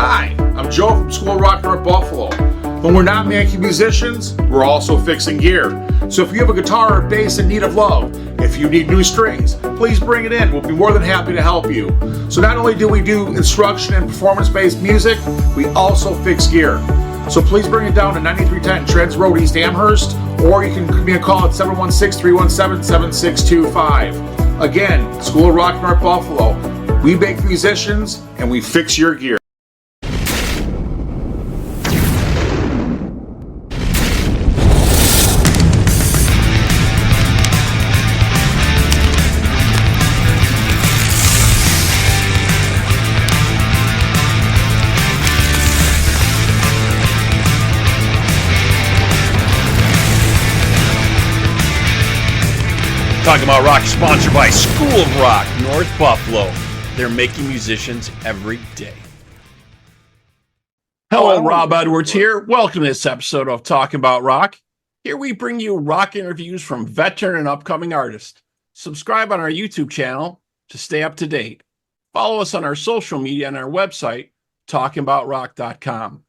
Hi, I'm Joe from Swill, Rockin North Buffalo. When we're not making musicians, we're also fixing gear. So if you have a guitar or bass in need of love, if you need new strings, please bring it in. We'll be more than happy to help you. So not only do we do instruction and performance-based music, we also fix gear. So please bring it down to 9310 Treds Road, East Amherst, or you can give me a call at 716-317-7625. Again, Swill, Rockin North Buffalo. We make musicians and we fix your gear. Talking About Rock, sponsored by School of Rock, North Buffalo. They're making musicians every day. Hello, Rob Edwards here. Welcome to this episode of Talking About Rock. Here we bring you rock interviews from veteran and upcoming artists. Subscribe on our YouTube channel to stay up to date. Follow us on our social media and our website, talkingaboutrock.com.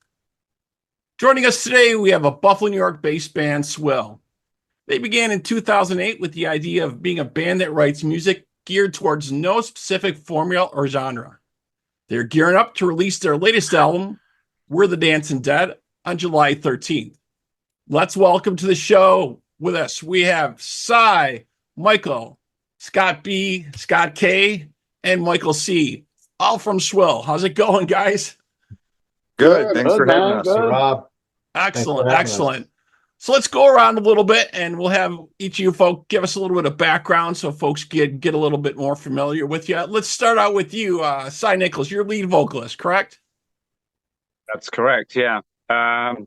Joining us today, we have a Buffalo, New York-based band, Swill. They began in 2008 with the idea of being a band that writes music geared towards no specific formula or genre. They're gearing up to release their latest album, We're the Dancing Dead, on July 13th. Let's welcome to the show with us. We have Cy, Michael, Scott B, Scott K, and Michael C, all from Swill. How's it going, guys? Good. Thanks for having us, Rob. Excellent, excellent. So let's go around a little bit, and we'll have each of you folks give us a little bit of background so folks get a little bit more familiar with you. Let's start out with you, Cy Nichols. You're lead vocalist, correct? That's correct, yeah. I'm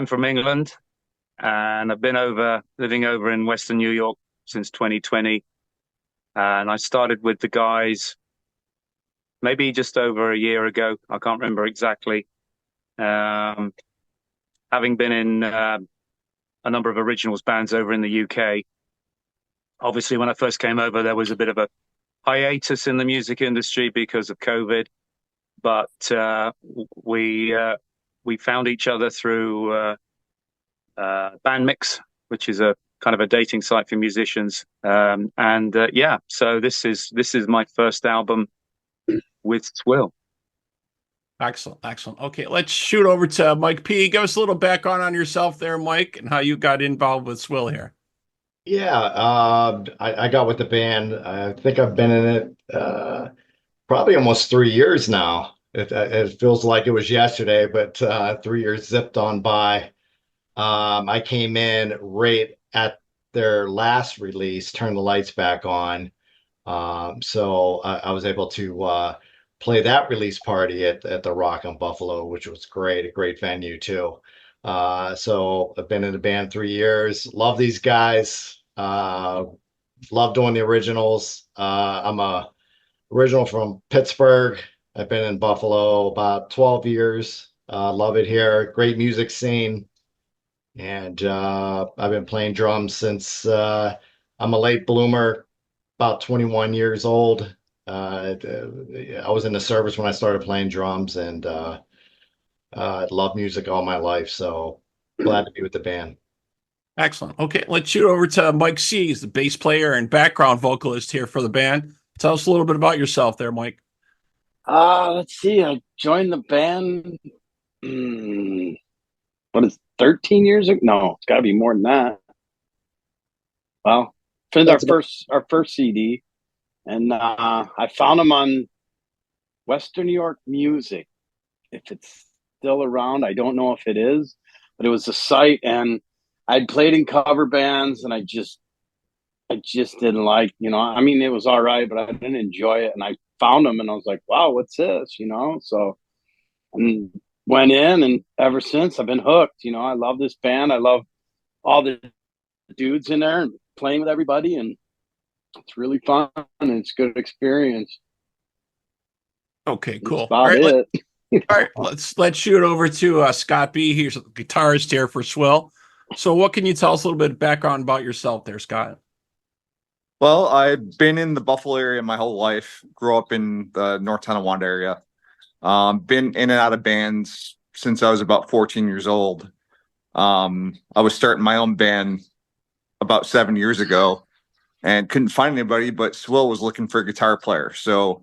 from England, and I've been living over in Western New York since 2020. And I started with the guys maybe just over a year ago. I can't remember exactly. Having been in a number of originals bands over in the UK, obviously when I first came over, there was a bit of a hiatus in the music industry because of COVID, but we found each other through Bandmix, which is a kind of a dating site for musicians, so this is my first album with Swill. Excellent, excellent. Okay, let's shoot over to Mike P. Give us a little background on yourself there, Mike, and how you got involved with Swill here. Yeah, I got with the band. I think I've been in it probably almost 3 years now. It feels like it was yesterday, but 3 years zipped on by. I came in right at their last release, Turn the Lights Back On. So I was able to play that release party at the Rockin Buffalo, which was great, a great venue too. So I've been in the band 3 years. Love these guys. Love doing the originals. I'm a original from Pittsburgh. I've been in Buffalo about 12 years. Love it here. Great music scene. And I've been playing drums since I'm a late bloomer, about 21 years old. I was in the service when I started playing drums, and I love music all my life, so glad to be with the band. Excellent. Okay, let's shoot over to Mike C. He's the bass player and background vocalist here for the band. Tell us a little bit about yourself there, Mike. Let's see. I joined the band, 13 years ago? No, it's got to be more than that. Well, for our first CD. And I found them on Western New York Music. If it's still around, I don't know if it is, but it was a site, and I'd played in cover bands, and I just didn't like, I mean, it was all right, but I didn't enjoy it. And I found them, and I was like, wow, what's this? So and went in, and ever since I've been hooked. I love this band. I love all the dudes in there and playing with everybody, and it's really fun, and it's a good experience. Okay, cool. That's about it. All right, let's shoot over to Scott B. He's a guitarist here for Swill. So what can you tell us a little bit of background about yourself there, Scott? Well, I've been in the Buffalo area my whole life. Grew up in the North Tonawanda area. Been in and out of bands since I was about 14 years old. I was starting my own band about 7 years ago and couldn't find anybody, but Swill was looking for a guitar player. So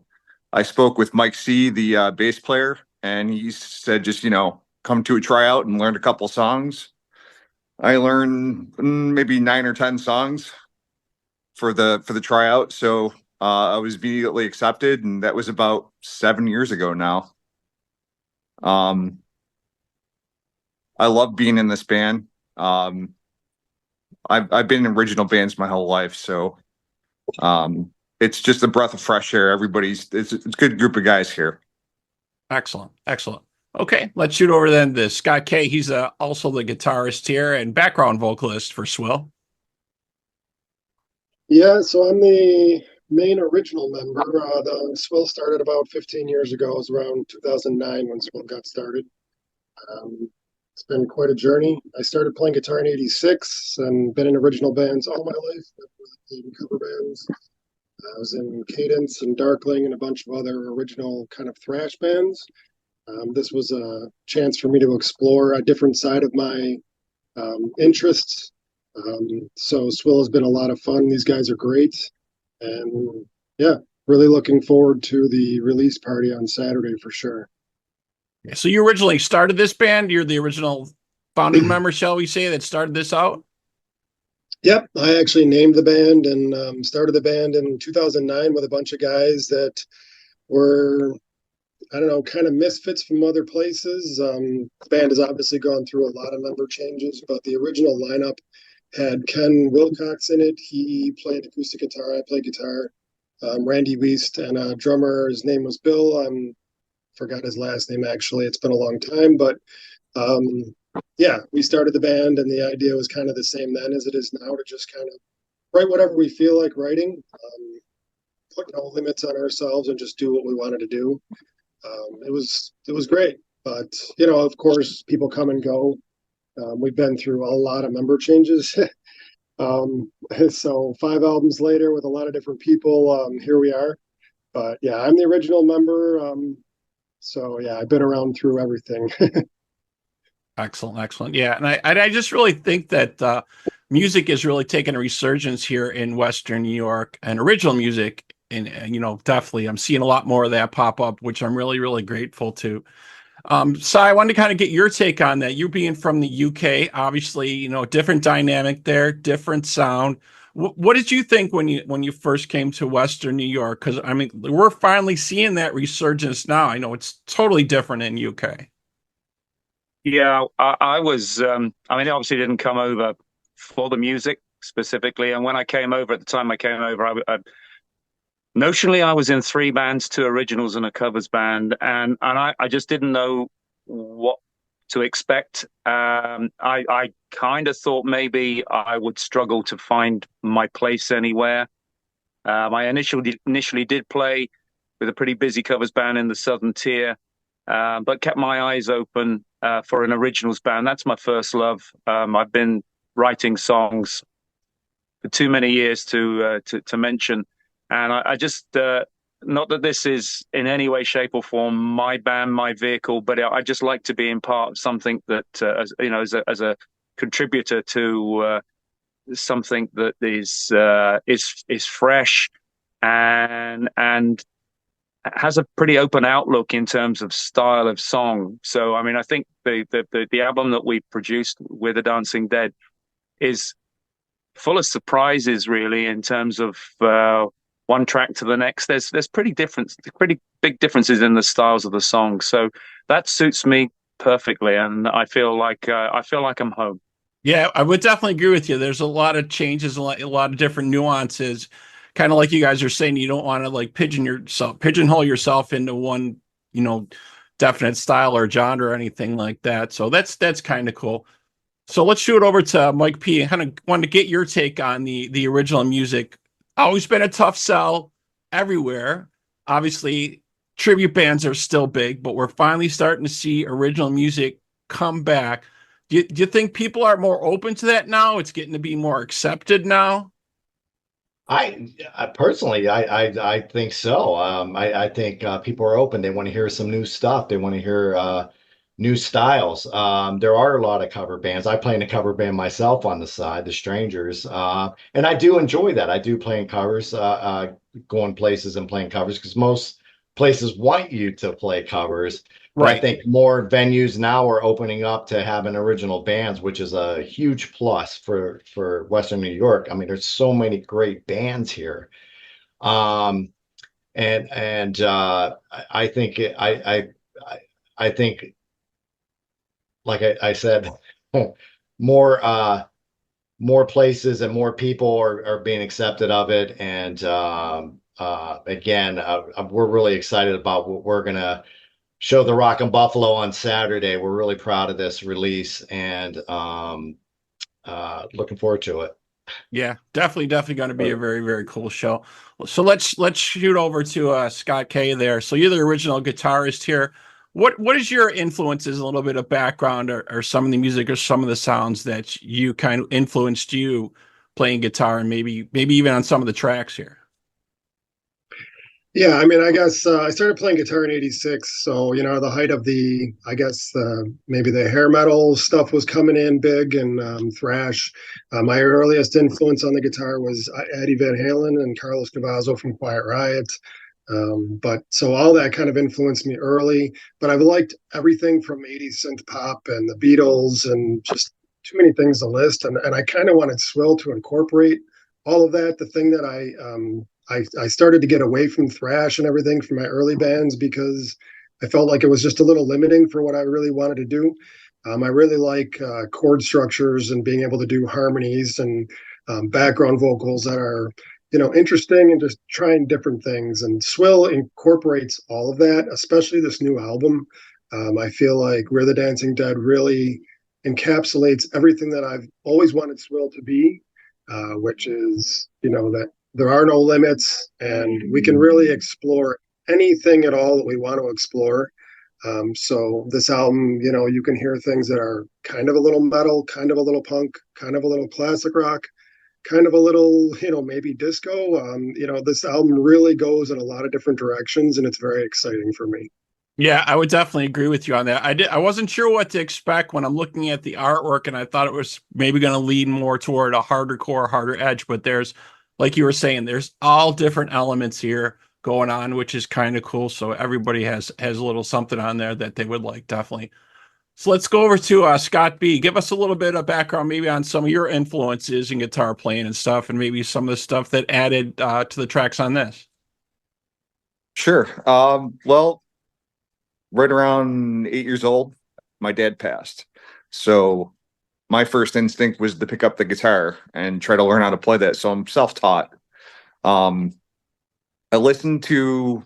I spoke with Mike C, the bass player, and he said, just, come to a tryout and learn a couple songs. I learned maybe 9 or 10 songs for the tryout. So I was immediately accepted, and that was about 7 years ago now. I love being in this band. I've been in original bands my whole life, so it's just a breath of fresh air. It's a good group of guys here. Excellent. Excellent. Okay, let's shoot over then to Scott K. He's also the guitarist here and background vocalist for Swill. Yeah, so I'm the main original member. The Swill started about 15 years ago. It was around 2009 when Swill got started. It's been quite a journey. I started playing guitar in '86 and been in original bands all my life. I've really played in cover bands. I was in Cadence and Darkling and a bunch of other original kind of thrash bands. This was a chance for me to explore a different side of my interests. So Swill has been a lot of fun. These guys are great. And yeah, really looking forward to the release party on Saturday for sure. So you originally started this band. You're the original founding member, shall we say, that started this out? Yep, I actually named the band and started the band in 2009 with a bunch of guys that were, I don't know, kind of misfits from other places. The band has obviously gone through a lot of member changes, but the original lineup had Ken Wilcox in it. He played acoustic guitar. I played guitar. Randy Wiest and a drummer. His name was Bill. Forgot his last name actually. It's been a long time, but yeah, we started the band, and the idea was kind of the same then as it is now, to just kind of write whatever we feel like writing, put no limits on ourselves, and just do what we wanted to do. It was great, but of course, people come and go. We've been through a lot of member changes. So 5 albums later with a lot of different people, here we are. But yeah, I'm the original member. So yeah, I've been around through everything. Excellent, excellent. Yeah, and I just really think that music is really taking a resurgence here in Western New York, and original music, and definitely I'm seeing a lot more of that pop up, which I'm really, really grateful to. So I wanted to kind of get your take on that. You being from the UK, obviously, different dynamic there, different sound. What did you think when you first came to Western New York? Because I mean, we're finally seeing that resurgence now. I know it's totally different in UK. Yeah, I was. I mean, I obviously didn't come over for the music specifically, and when I came over, at the time I came over, notionally I was in 3 bands, 2 originals and a covers band, and I just didn't know what to expect. I kind of thought maybe I would struggle to find my place anywhere. I initially did play with a pretty busy covers band in the Southern Tier, but kept my eyes open for an originals band. That's my first love. I've been writing songs for too many years to mention, and I just not that this is in any way, shape, or form my band, my vehicle, but I just like to be in part of something that as a contributor to something that is fresh and has a pretty open outlook in terms of style of song. So, I mean, I think the album that we produced with the Dancing Dead is full of surprises, really, in terms of one track to the next. There's pretty big differences in the styles of the songs. So that suits me perfectly, and I feel like I'm home. Yeah, I would definitely agree with you. There's a lot of changes, a lot of different nuances. Kind of like you guys are saying, you don't want to like pigeonhole yourself into one, definite style or genre or anything like that. So that's kind of cool. So let's shoot over to Mike P. I kind of wanted to get your take on the original music. Always been a tough sell everywhere. Obviously, tribute bands are still big, but we're finally starting to see original music come back. Do you think people are more open to that now? It's getting to be more accepted now? I personally, I think so. I think people are open. They want to hear some new stuff. They want to hear new styles. There are a lot of cover bands. I play in a cover band myself on the side, The Strangers, and I do enjoy that. I do play in covers, going places and playing covers because most places want you to play covers. But I Right. think more venues now are opening up to having original bands, which is a huge plus for Western New York. I mean, there's so many great bands here. Um, I think I think, like I said, more more places and more people are being accepted of it. And again, we're really excited about what we're gonna show the Rockin' Buffalo on Saturday. We're really proud of this release and looking forward to it. Yeah, definitely going to be a very, very cool show. So let's shoot over to Scott K there. So you're the original guitarist here. What is your influences, a little bit of background or some of the music or some of the sounds that you kind of influenced you playing guitar and maybe even on some of the tracks here? Yeah, I mean, I guess I started playing guitar in '86, so the height of I guess maybe the hair metal stuff was coming in big, and thrash. My earliest influence on the guitar was Eddie Van Halen and Carlos Cavazo from Quiet Riot. But so all that kind of influenced me early. But I've liked everything from '80s synth pop and the Beatles and just too many things to list. And I kind of wanted Swill to incorporate all of that. The thing that I started to get away from thrash and everything from my early bands because I felt like it was just a little limiting for what I really wanted to do. I really like chord structures and being able to do harmonies and background vocals that are, interesting and just trying different things. And Swill incorporates all of that, especially this new album. I feel like We're the Dancing Dead really encapsulates everything that I've always wanted Swill to be, which is, that there are no limits and we can really explore anything at all that we want to explore. So this album, you can hear things that are kind of a little metal, kind of a little punk, kind of a little classic rock, kind of a little, maybe disco. This album really goes in a lot of different directions and it's very exciting for me. Yeah, I would definitely agree with you on that. I wasn't sure what to expect when I'm looking at the artwork, and I thought it was maybe going to lean more toward a harder core, harder edge. But there's, like you were saying, there's all different elements here going on, which is kind of cool. So everybody has a little something on there that they would like, definitely. So let's go over to Scott B. Give us a little bit of background, maybe on some of your influences in guitar playing and stuff, and maybe some of the stuff that added to the tracks on this. Sure. Well, right around 8 years old, my dad passed. So my first instinct was to pick up the guitar and try to learn how to play that. So I'm self-taught. I listened to,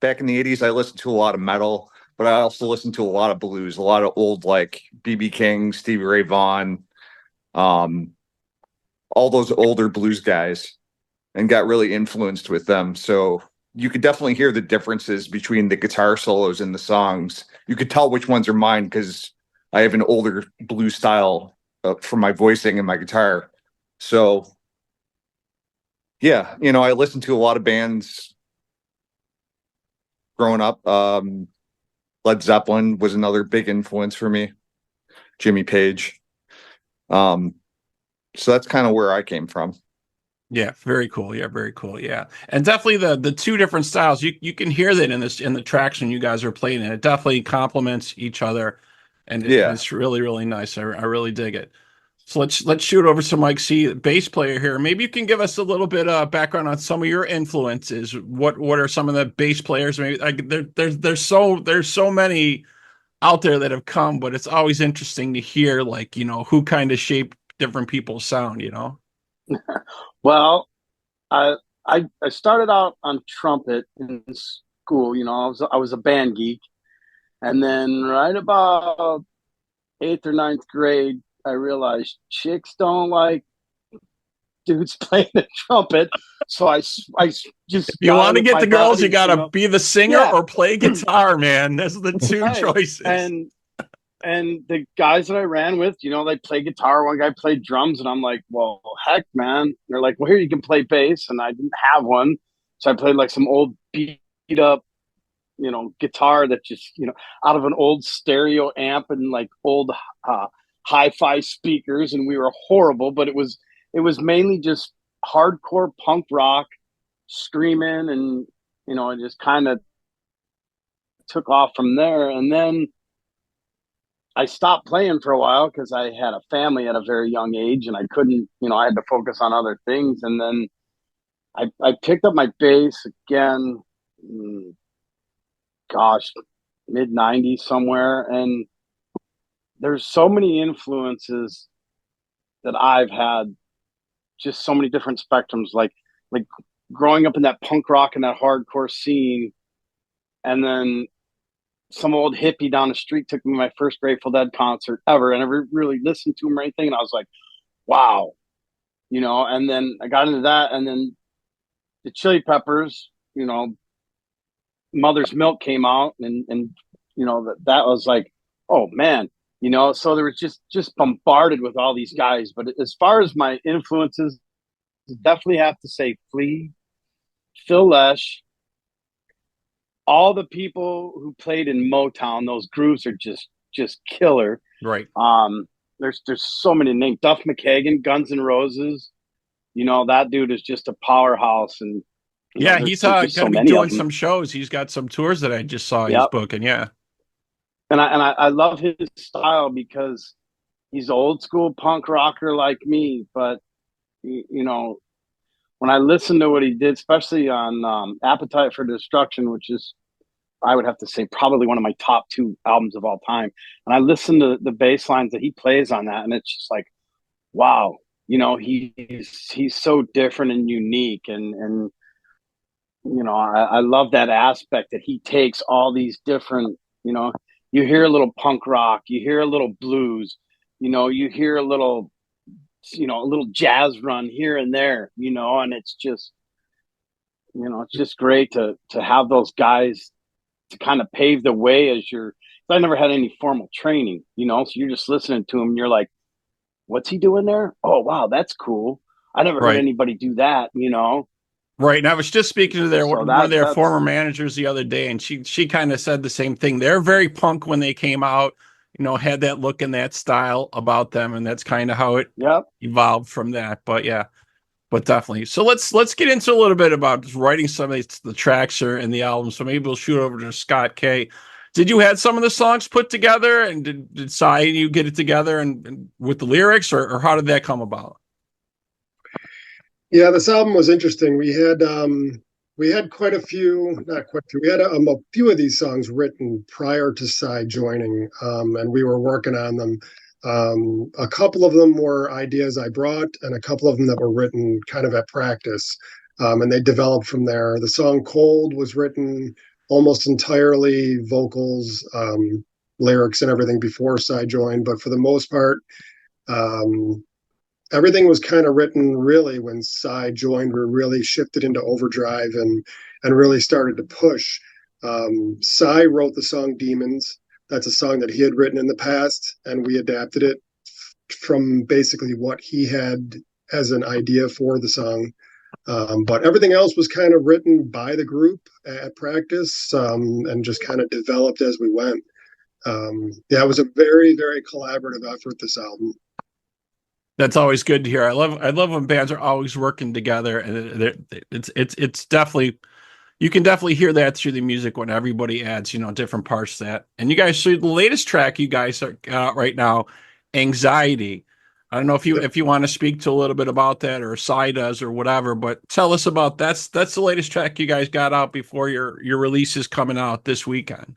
back in the 80s, I listened to a lot of metal, but I also listened to a lot of blues, a lot of old, like B.B. King, Stevie Ray Vaughan, all those older blues guys, and got really influenced with them. So you could definitely hear the differences between the guitar solos and the songs. You could tell which ones are mine because I have an older blues style for my voicing and my guitar. So yeah, I listened to a lot of bands growing up. Led Zeppelin was another big influence for me. Jimmy Page. So that's kind of where I came from. Yeah, very cool. Yeah, very cool. Yeah, and definitely the two different styles. You can hear that in the tracks when you guys are playing it. It definitely complements each other, and it's really, really nice. I really dig it. So let's shoot over to Mike C, bass player here. Maybe you can give us a little bit of background on some of your influences. What are some of the bass players? Maybe there's so many out there that have come, but it's always interesting to hear who kind of shaped different people's sound. Well, I started out on trumpet in school. I was a band geek, and then right about 8th or 9th grade, I realized chicks don't like dudes playing the trumpet. So I just if you want to get the girls, buddies, you got to be the singer or play guitar, man. Those are the two choices. And And the guys that I ran with, they play guitar. One guy played drums, and I'm like, well, heck, man. They're like, well, here, you can play bass. And I didn't have one. So I played like some old beat up, guitar that just, out of an old stereo amp and like old hi-fi speakers. And we were horrible, but it was mainly just hardcore punk rock, screaming, and, it just kind of took off from there. And then I stopped playing for a while because I had a family at a very young age and I couldn't, I had to focus on other things. And then I picked up my bass again, gosh, mid 90s somewhere. And there's so many influences that I've had, just so many different spectrums, like growing up in that punk rock and that hardcore scene. And then some old hippie down the street took me to my first Grateful Dead concert ever. I never really listened to him or anything. And I was like, wow, and then I got into that. And then the Chili Peppers, Mother's Milk came out, and that was like, oh man, so there was just bombarded with all these guys. But as far as my influences, definitely have to say Flea, Phil Lesh, all the people who played in Motown. Those grooves are just killer. Right. There's so many names. Duff McKagan, Guns N' Roses. That dude is just a powerhouse. And yeah, he's going to be doing some shows. He's got some tours that I just saw he's booking. Yeah. And I love his style because he's old school punk rocker like me. But, when I listen to what he did, especially on Appetite for Destruction, which is, I would have to say, probably one of my top 2 albums of all time. And I listen to the bass lines that he plays on that, and it's just like, wow, he's so different and unique. And I love that aspect that he takes all these different, you hear a little punk rock, you hear a little blues, you hear a little jazz run here and there, and it's just, it's just great to have those guys to kind of pave the way I never had any formal training, so you're just listening to him and you're like, what's he doing there? Oh, wow, that's cool. I never heard anybody do that, Right. And I was just speaking to one of their former managers the other day, and she kind of said the same thing. They're very punk when they came out, had that look and that style about them. And that's kind of how it evolved from that. But yeah, but definitely. So let's get into a little bit about just writing some of the tracks and the album. So maybe we'll shoot over to Scott K. Did you have some of the songs put together, and did Cy and you get it together and with the lyrics, or how did that come about? Yeah, this album was interesting. We had quite a few, not quite a few. We had a few of these songs written prior to Cy joining, and we were working on them. A couple of them were ideas I brought, and a couple of them that were written kind of at practice, and they developed from there. The song "Cold" was written almost entirely vocals, lyrics, and everything before Cy joined, but for the most part. Everything was kind of written really when Cy joined. We really shifted into overdrive and really started to push. Cy wrote the song "Demons." That's a song that he had written in the past, and we adapted it from basically what he had as an idea for the song. But everything else was kind of written by the group at practice, and just kind of developed as we went. Yeah, it was a very, very collaborative effort, this album. That's always good to hear. I love when bands are always working together, and it's definitely, you can definitely hear that through the music when everybody adds, different parts to that. And you guys, so the latest track you guys are out right now, "Anxiety." I don't know if you want to speak to a little bit about that, or Cy does, or whatever, but tell us about that's the latest track you guys got out before your release is coming out this weekend.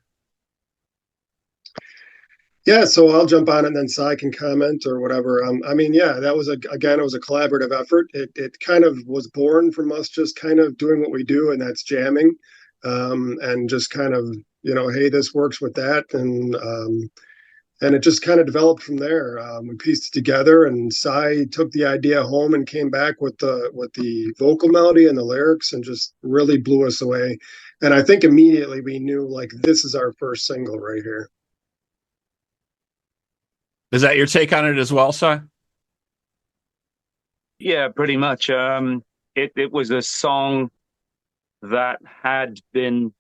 Yeah, so I'll jump on it and then Cy can comment or whatever. Yeah, that was it was a collaborative effort. It kind of was born from us just kind of doing what we do, and that's jamming, and just kind of, hey, this works with that, and it just kind of developed from there. We pieced it together, and Cy took the idea home and came back with the vocal melody and the lyrics, and just really blew us away. And I think immediately we knew, like, this is our first single right here. Is that your take on it as well, Si? Yeah, pretty much. It was a song that had been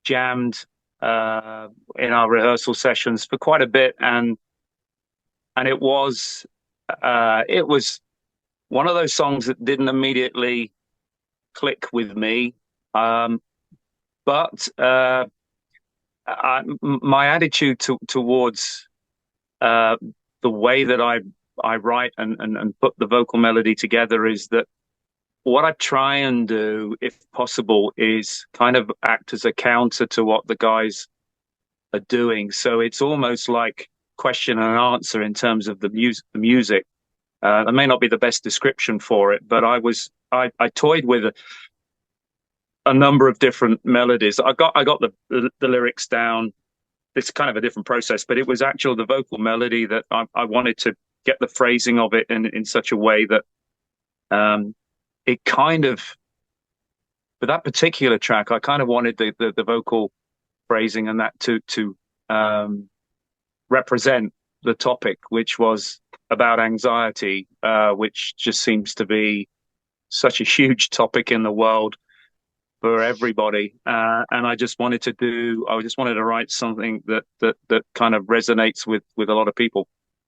jammed in our rehearsal sessions for quite a bit, and it was one of those songs that didn't immediately click with me. But my attitude towards the way that I write and put the vocal melody together is that what I try and do, if possible, is kind of act as a counter to what the guys are doing. So it's almost like question and answer in terms of the music. That may not be the best description for it, but I toyed with a number of different melodies. I got the lyrics down. It's kind of a different process, but it was actually the vocal melody that I wanted to get the phrasing of it in such a way that it kind of, for that particular track, I kind of wanted the vocal phrasing and that to represent the topic, which was about anxiety, which just seems to be such a huge topic in the world for everybody. And I just wanted to write something that kind of resonates with a lot of people.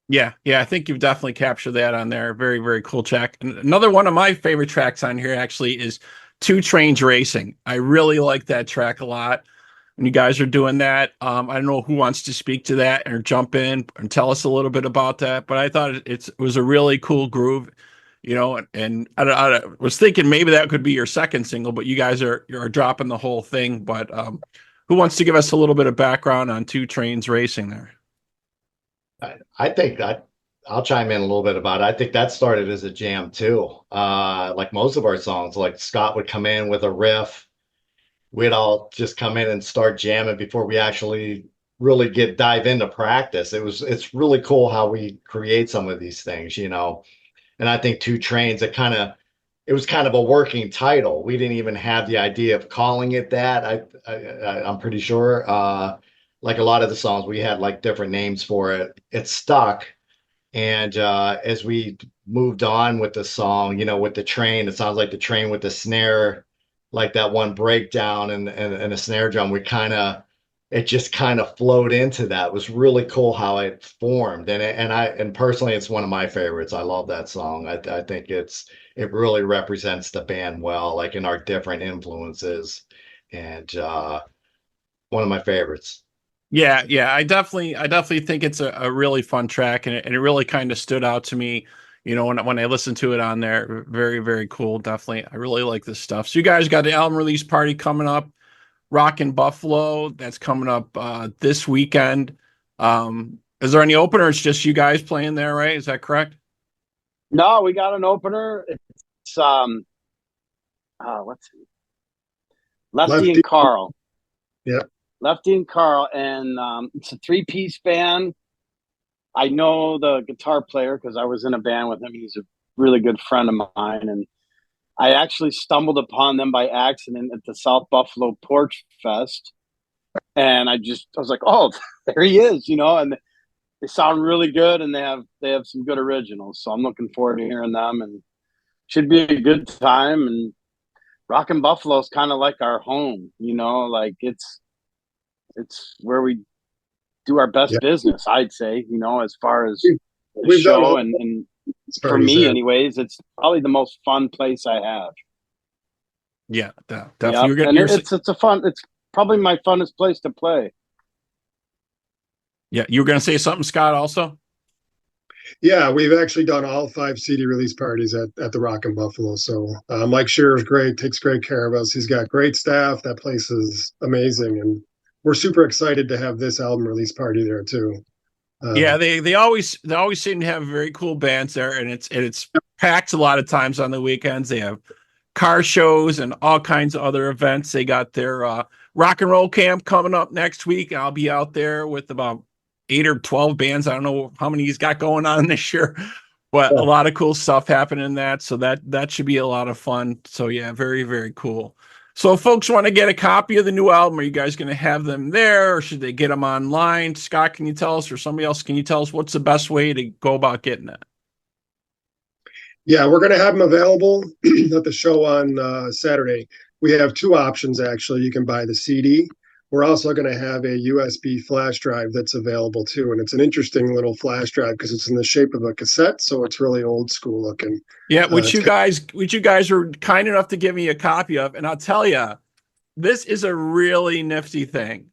Yeah, I think you've definitely captured that on there. Very, very cool track. And another one of my favorite tracks on here actually is Two Trains Racing. I really like that track a lot. When you guys are doing that, I don't know who wants to speak to that or jump in and tell us a little bit about that, but I thought it was a really cool groove, and I was thinking maybe that could be your second single, but you guys are dropping the whole thing. But who wants to give us a little bit of background on Two Trains Racing there? I think I'll chime in a little bit about it. I think that started as a jam too. Like most of our songs, like Scott would come in with a riff. We'd all just come in and start jamming before we actually really dive into practice. It's really cool how we create some of these things, And I think Two Trains, it was kind of a working title. We didn't even have the idea of calling it that. I'm pretty sure. Like a lot of the songs, we had like different names for it. It stuck. And as we moved on with the song, with the train, it sounds like the train with the snare, like that one breakdown and a snare drum. It just kind of flowed into that. It was really cool how it formed. And personally, it's one of my favorites. I love that song. I think it really represents the band well, like in our different influences, and one of my favorites. Yeah, I definitely think it's a really fun track, and it really kind of stood out to me, when I listened to it on there. Very, very cool. Definitely, I really like this stuff. So you guys got the album release party coming up, Rockin' Buffalo. That's coming up this weekend. Is there any opener? It's just you guys playing there, right? Is that correct? No, we got an opener. It's let's see, Lefty and Carl. Yeah. Lefty and Carl, and it's a 3-piece band. I know the guitar player because I was in a band with him. He's a really good friend of mine, and I actually stumbled upon them by accident at the South Buffalo Porch Fest, and I was like, "Oh, there he is," and they sound really good, and they have some good originals. So I'm looking forward to hearing them, and should be a good time. And Rockin' Buffalo is kind of like our home, like it's where we do our best business, I'd say, as far as the show. And for me, anyways, it's probably the most fun place I have. Yeah, definitely. Yep. And it's probably my funnest place to play. Yeah, you were going to say something, Scott, also? Yeah, we've actually done all 5 CD release parties at the Rockin' Buffalo. So Mike Shearer is great, takes great care of us. He's got great staff. That place is amazing, and we're super excited to have this album release party there too. Yeah, they always seem to have very cool bands there, and it's packed a lot of times on the weekends. They have car shows and all kinds of other events. They got their rock and roll camp coming up next week. I'll be out there with about 8 or 12 bands. I don't know how many he's got going on this year, but a lot of cool stuff happening in that. So that should be a lot of fun. So yeah, very, very cool. So if folks want to get a copy of the new album, are you guys going to have them there, or should they get them online? Scott, can you tell us, or somebody else, can you tell us what's the best way to go about getting it? Yeah, we're going to have them available at the show on Saturday. We have two options, actually. You can buy the CD. We're also going to have a USB flash drive that's available too. And it's an interesting little flash drive because it's in the shape of a cassette. So it's really old school looking. Yeah, which you guys were kind enough to give me a copy of. And I'll tell you, this is a really nifty thing.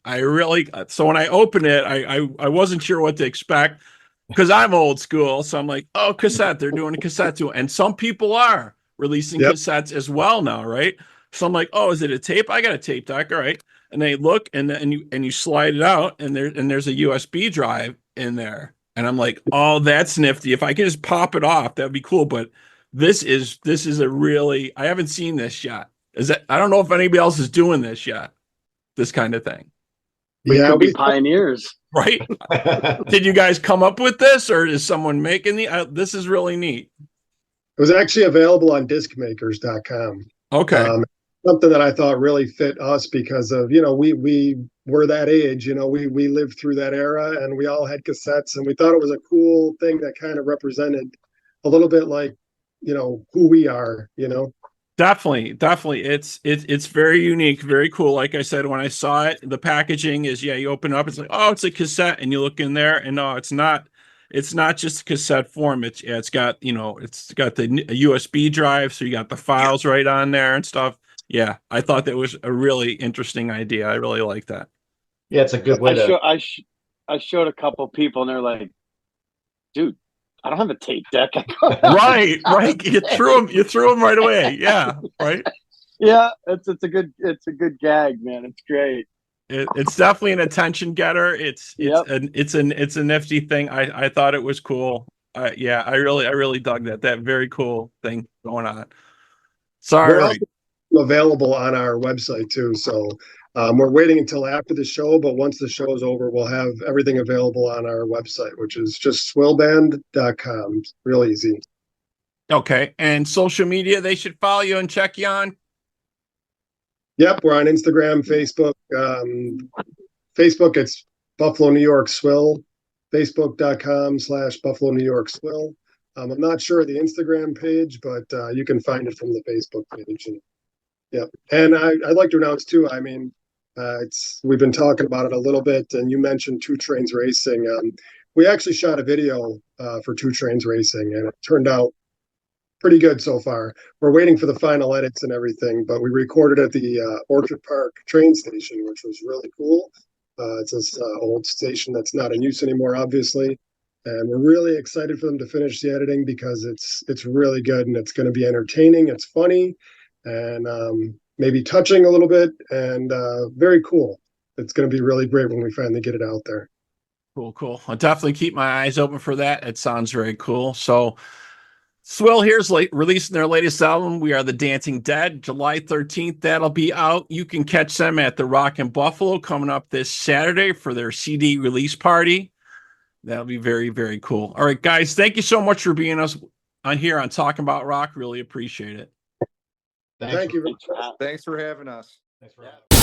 So when I opened it, I wasn't sure what to expect because I'm old school. So I'm like, oh, cassette, they're doing a cassette too. And some people are releasing cassettes as well now, right? So I'm like, oh, is it a tape? I got a tape deck. All right. And they look and you slide it out and there's a USB drive in there. And I'm like, oh, that's nifty. If I could just pop it off, that'd be cool. But this is a really, I haven't seen this yet. I don't know if anybody else is doing this yet. This kind of thing. We could be pioneers. Right? Did you guys come up with this, or is someone making this is really neat. It was actually available on discmakers.com. Okay. Something that I thought really fit us because of, we were that age, we lived through that era and we all had cassettes, and we thought it was a cool thing that kind of represented a little bit like, who we are, Definitely. It's very unique, very cool. Like I said, when I saw it, the packaging is, you open it up, it's like, oh, it's a cassette, and you look in there, and no, it's not just a cassette form. It's got the USB drive, so you got the files right on there and stuff. Yeah, I thought that was a really interesting idea. I really like that. Yeah, it's a good way I showed a couple people, and they're like, dude, I don't have a tape deck. Right. You threw them right away. Yeah. Right. Yeah. It's a good gag, man. It's great. It's definitely an attention getter. It's a nifty thing. I thought it was cool. I really dug that very cool thing going on. Sorry. We're also available on our website too. So we're waiting until after the show, but once the show is over, we'll have everything available on our website, which is just swillband.com. It's real easy. Okay. And social media, they should follow you and check you on? Yep. We're on Instagram, Facebook. Facebook, it's Buffalo, New York Swill. Facebook.com/Buffalo, New York Swill. I'm not sure of the Instagram page, but you can find it from the Facebook page. And I'd like to announce too, we've been talking about it a little bit, and you mentioned Two Trains Racing. We actually shot a video for Two Trains Racing, and it turned out pretty good so far. We're waiting for the final edits and everything, but we recorded at the Orchard Park train station, which was really cool. It's this old station that's not in use anymore, obviously. And we're really excited for them to finish the editing because it's really good, and it's going to be entertaining. It's funny and maybe touching a little bit, and very cool. It's going to be really great when we finally get it out there. Cool. I'll definitely keep my eyes open for that. It sounds very cool. So Swill here's releasing their latest album. We Are the Dancing Dead, July 13th. That'll be out. You can catch them at the Rockin Buffalo coming up this Saturday for their CD release party. That'll be very, very cool. All right, guys, thank you so much for being on here on Talking About Rock. Really appreciate it. Thank you. Thanks for having us. Thanks for having us.